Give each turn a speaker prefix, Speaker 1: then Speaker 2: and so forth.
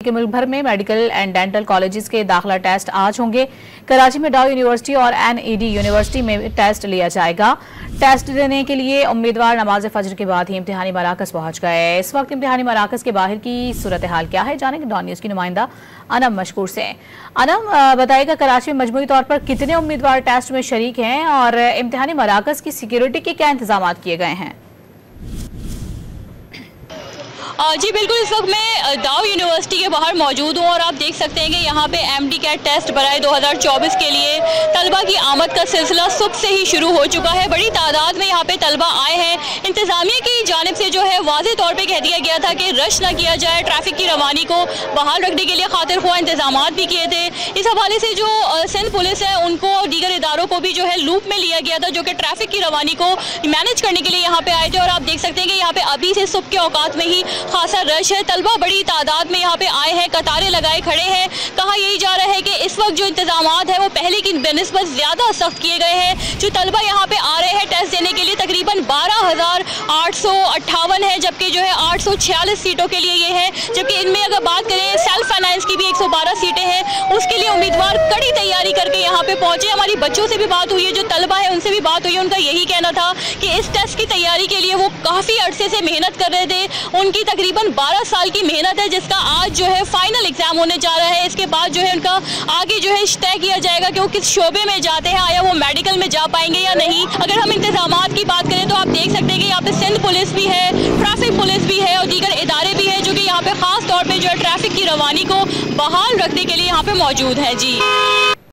Speaker 1: कि मुल्क भर में मेडिकल एंड डेंटल कॉलेजेस के दाखिला टेस्ट आज होंगे। कराची में डाउ यूनिवर्सिटी और NED यूनिवर्सिटी में टेस्ट लिया जाएगा। टेस्ट देने के लिए उम्मीदवार नमाज फजर के बाद ही इम्तिहानी मराकज पहुंच गए। इस वक्त इम्तिहानी मराकज के बाहर की सूरत हाल क्या है, जानेंगे डॉन न्यूज़ की नुमाइंदा अनम मशकूर से। अनम, बताइएगा कराची में मजमूई तौर पर कितने उम्मीदवार टेस्ट में शरीक हैं और इम्तिहानी मराकज की सिक्योरिटी के क्या इंतजाम किए गए हैं?
Speaker 2: जी बिल्कुल, इस वक्त मैं डाउ यूनिवर्सिटी के बाहर मौजूद हूँ और आप देख सकते हैं कि यहाँ पे MD कैट टेस्ट बराए 2024 के लिए तलबा की आमद का सिलसिला सुबह से ही शुरू हो चुका है। बड़ी तादाद में यहाँ पे तलबा आए हैं। इंतजामिया की जानिब से जो है वाज़े तौर पे कह दिया गया था कि रश ना किया जाए, ट्रैफिक की रवानी को बहाल रखने के लिए खातिर ख्वाह इंतजाम भी किए थे। इस हवाले से जो सिंध पुलिस है उनको और दीगर इदारों को भी जो है लूप में लिया गया था, जो कि ट्रैफिक की रवानी को मैनेज करने के लिए यहाँ पे आए थे। और आप देख सकते हैं कि यहाँ पे अभी से सुबह के औकात में ही खासा रश है। तलबा बड़ी तादाद में यहाँ पे आए हैं, कतारें लगाए खड़े हैं। कहा यही जा रहा है कि इस वक्त जो इंतजामात है वो पहले की बेनिस्बत ज़्यादा सख्त किए गए हैं। जो तलबा यहाँ पे आ रहे हैं टेस्ट देने के लिए तकरीबन 12,858 है, जबकि जो है 846 सीटों के लिए ये है। जबकि इनमें अगर बात करें सेल्फ फाइनेंस की भी 112 सीटें हैं, उसके लिए उम्मीदवार कड़ी तैयारी करके यहाँ पे पहुंचे। हमारी बच्चों से भी बात हुई है, जो तलबा है उनसे भी बात हुई है। उनका यही कहना था कि इस टेस्ट की तैयारी के लिए वो काफ़ी अरसे से मेहनत कर रहे थे। उनकी तकरीबन 12 साल की मेहनत है, जिसका आज जो है फाइनल एग्जाम होने जा रहा है। इसके बाद जो है उनका आगे जो है तय किया जाएगा कि वो किस शोबे में जाते हैं, आया वो मेडिकल में जा पाएंगे या नहीं। अगर हम इंतजामात की बात करें तो आप देख सकते हैं कि यहाँ पे सिंध पुलिस भी है, ट्रैफिक पुलिस भी है और दीगर इदारे भी हैं, जो कि यहाँ पे खास तौर पे जो है ट्रैफिक की रवानी को बहाल रखने के लिए यहाँ पे मौजूद है। जी।